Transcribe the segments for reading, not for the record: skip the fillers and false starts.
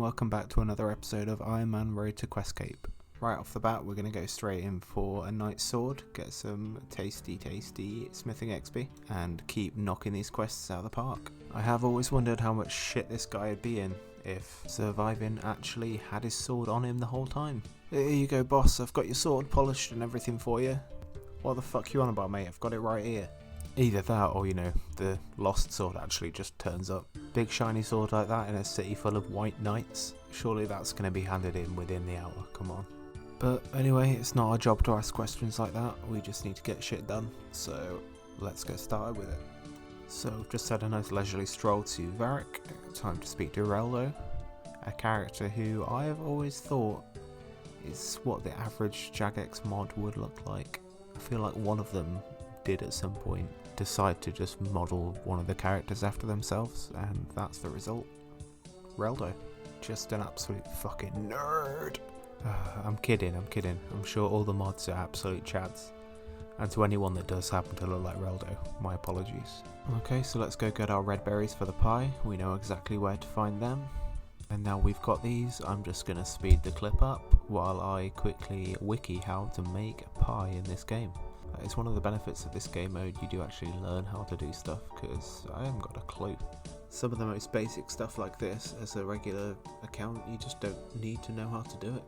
welcome back to another episode of Iron Man Road to Questcape. Right off the bat, we're going to go straight in for a Knight's Sword, get some tasty smithing XP, and keep knocking these quests out of the park. I have always wondered how much shit this guy would be in if surviving actually had his sword on him the whole time. Here you go, boss, I've got your sword polished and everything for you. What the fuck you on about, mate? I've got it right here. Either that or, the lost sword actually just turns up. Big shiny sword like that in a city full of white knights. Surely that's going to be handed in within the hour, come on. But anyway, it's not our job to ask questions like that, we just need to get shit done. So let's get started with it. So just had a nice leisurely stroll to Varric. Time to speak to Reldo, a character who I have always thought is what the average Jagex mod would look like. I feel like one of them did at some point decide to just model one of the characters after themselves, and that's the result. Reldo, just an absolute fucking nerd. I'm kidding. I'm sure all the mods are absolute chads. And to anyone that does happen to look like Reldo, my apologies. Okay, so let's go get our red berries for the pie. We know exactly where to find them. And now we've got these, I'm just going to speed the clip up while I quickly wiki how to make a pie in this game. It's one of the benefits of this game mode, you do actually learn how to do stuff, because I haven't got a clue. Some of the most basic stuff like this, as a regular account, you just don't need to know how to do it.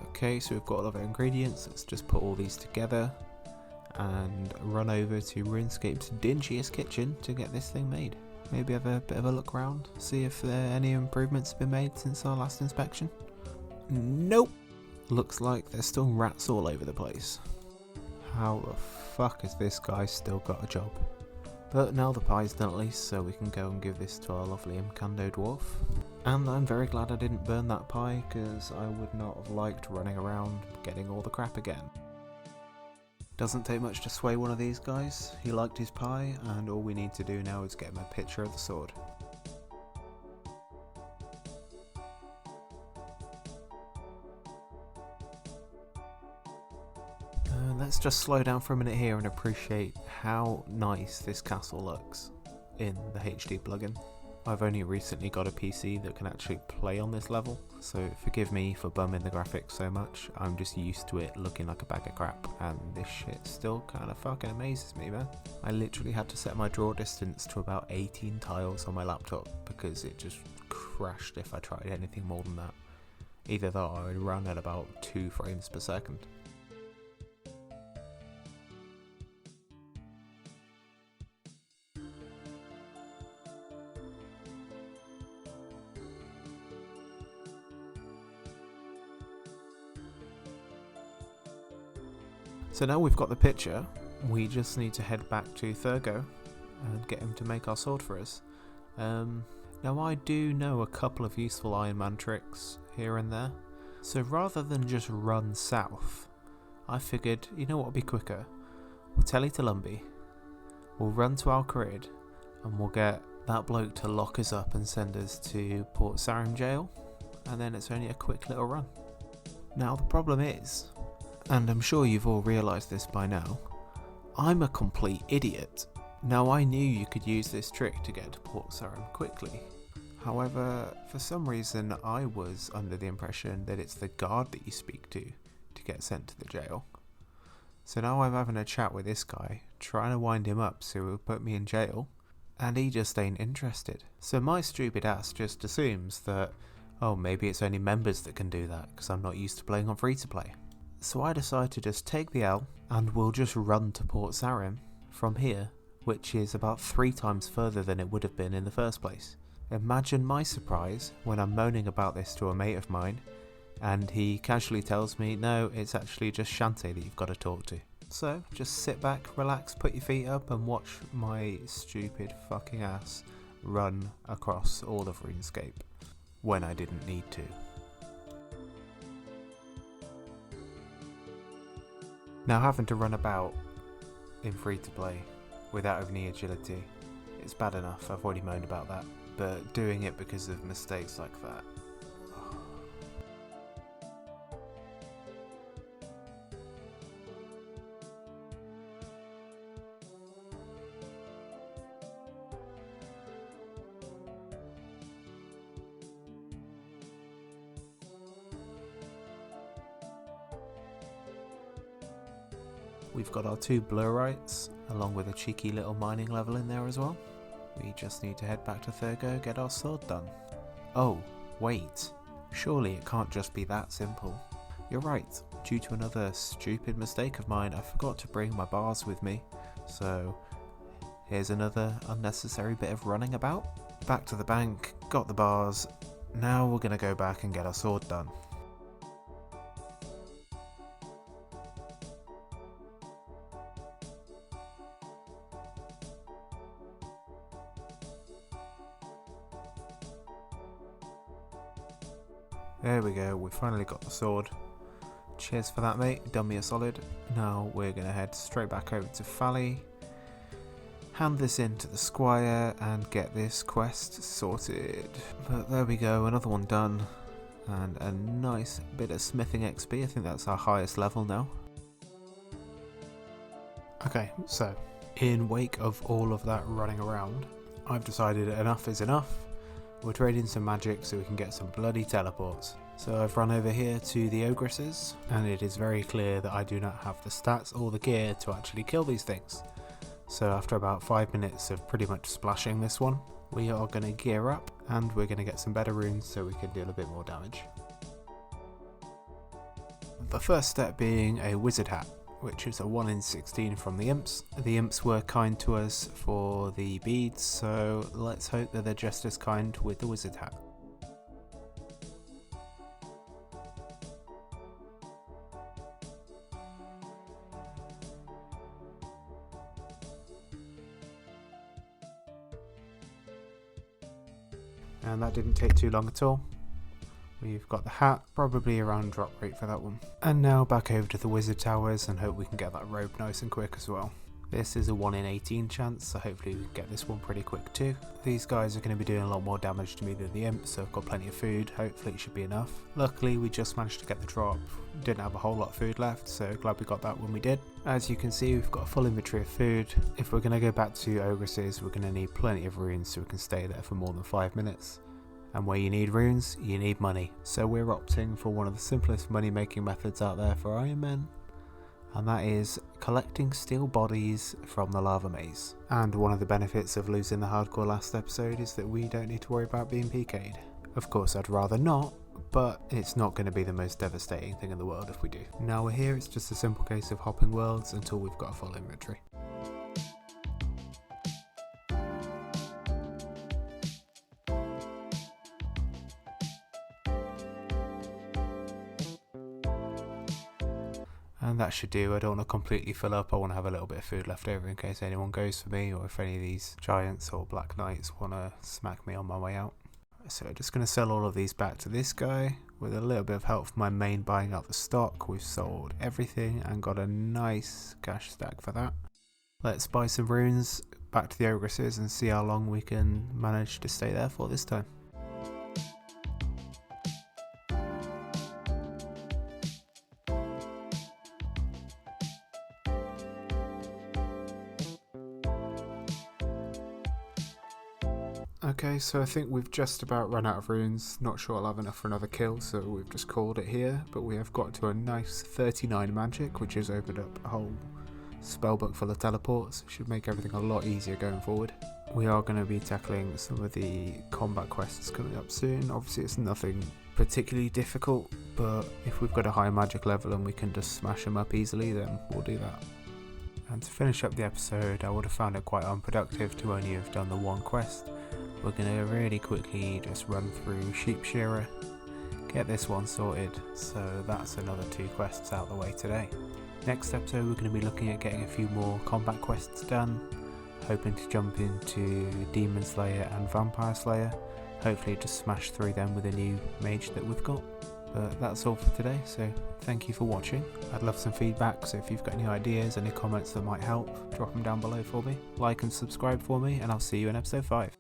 Okay, so we've got all of our ingredients, let's just put all these together and run over to RuneScape's dingiest kitchen to get this thing made. Maybe have a bit of a look around, see if any improvements have been made since our last inspection. Nope! Looks like there's still rats all over the place. How the fuck has this guy still got a job? But now the pie's done at least, so we can go and give this to our lovely Imkando dwarf. And I'm very glad I didn't burn that pie, because I would not have liked running around getting all the crap again. Doesn't take much to sway one of these guys. He liked his pie, and all we need to do now is get him a picture of the sword. Let's just slow down for a minute here and appreciate how nice this castle looks in the HD plugin. I've only recently got a PC that can actually play on this level, so forgive me for bumming the graphics so much. I'm just used to it looking like a bag of crap, and this shit still kind of fucking amazes me, man. I literally had to set my draw distance to about 18 tiles on my laptop because it just crashed if I tried anything more than that. Either that or I would run at about 2 frames per second. So now we've got the picture, we just need to head back to Thurgo and get him to make our sword for us. Now I do know a couple of useful Iron Man tricks here and there, so rather than just run south, I figured, you know what would be quicker? We'll telly to Lumbee, we'll run to Al Kharid, and we'll get that bloke to lock us up and send us to Port Sarim jail, and then it's only a quick little run. Now the problem is, and I'm sure you've all realised this by now, I'm a complete idiot. Now I knew you could use this trick to get to Port Sarim quickly. However, for some reason I was under the impression that it's the guard that you speak to get sent to the jail. So now I'm having a chat with this guy, trying to wind him up so he'll put me in jail, and he just ain't interested. So my stupid ass just assumes that, oh, maybe it's only members that can do that because I'm not used to playing on free to play. So I decide to just take the L and we'll just run to Port Sarim from here, which is about 3 times further than it would have been in the first place. Imagine my surprise when I'm moaning about this to a mate of mine and he casually tells me, no, it's actually just Shantae that you've got to talk to. So just sit back, relax, put your feet up and watch my stupid fucking ass run across all of RuneScape when I didn't need to. Now having to run about in free to play without any agility, it's bad enough, I've already moaned about that, but doing it because of mistakes like that. we've got our 2 blurites, along with a cheeky little mining level in there as well. We just need to head back to Thurgo, get our sword done. Oh, wait. Surely it can't just be that simple. You're right, due to another stupid mistake of mine, I forgot to bring my bars with me. So, here's another unnecessary bit of running about. Back to the bank, got the bars. Now we're going to go back and get our sword done. There we go, we finally got the sword. Cheers for that, mate, done me a solid. Now we're going to head straight back over to Fally, hand this in to the squire and get this quest sorted. But there we go, another one done, and a nice bit of smithing XP. I think that's our highest level now. Okay, so in wake of all of that running around, I've decided enough is enough. We're trading some magic so we can get some bloody teleports. So I've run over here to the ogresses, and it is very clear that I do not have the stats or the gear to actually kill these things. So after about 5 minutes of pretty much splashing this one, we are going to gear up and we're going to get some better runes so we can deal a bit more damage. The first step being a wizard hat, which is a 1 in 16 from the imps. The imps were kind to us for the beads, so let's hope that they're just as kind with the wizard hat. And that didn't take too long at all. We've got the hat, probably around drop rate for that one. And now back over to the wizard towers and hope we can get that robe nice and quick as well. This is a 1 in 18 chance, so hopefully we can get this one pretty quick too. These guys are going to be doing a lot more damage to me than the imps, so I've got plenty of food, hopefully it should be enough. Luckily we just managed to get the drop, didn't have a whole lot of food left, so glad we got that when we did. As you can see, we've got a full inventory of food. If we're going to go back to ogresses, we're going to need plenty of runes so we can stay there for more than 5 minutes. And where you need runes, you need money. So we're opting for one of the simplest money making methods out there for Iron Men, and that is collecting steel bodies from the lava maze. And one of the benefits of losing the hardcore last episode is that we don't need to worry about being PK'd. Of course I'd rather not, but it's not going to be the most devastating thing in the world if we do. Now we're here, it's just a simple case of hopping worlds until we've got a full inventory. And that should do. I don't want to completely fill up, I want to have a little bit of food left over in case anyone goes for me, or if any of these giants or black knights want to smack me on my way out. So I'm just going to sell all of these back to this guy. With a little bit of help from my main buying out the stock, we've sold everything and got a nice cash stack for that. Let's buy some runes, back to the ogresses, and see how long we can manage to stay there for this time. Okay, so I think we've just about run out of runes. Not sure I'll have enough for another kill, so we've just called it here. But we have got to a nice 39 magic, which has opened up a whole spellbook full of teleports. Should make everything a lot easier going forward. We are going to be tackling some of the combat quests coming up soon. Obviously it's nothing particularly difficult, but if we've got a high magic level and we can just smash them up easily, then we'll do that. And to finish up the episode, I would have found it quite unproductive to only have done the one quest. We're going to really quickly just run through Sheep Shearer, get this one sorted, so that's another 2 quests out the way today. Next episode we're going to be looking at getting a few more combat quests done, hoping to jump into Demon Slayer and Vampire Slayer, hopefully just smash through them with a new mage that we've got. But that's all for today, so thank you for watching. I'd love some feedback, so if you've got any ideas, any comments that might help, drop them down below for me. Like and subscribe for me, and I'll see you in episode 5.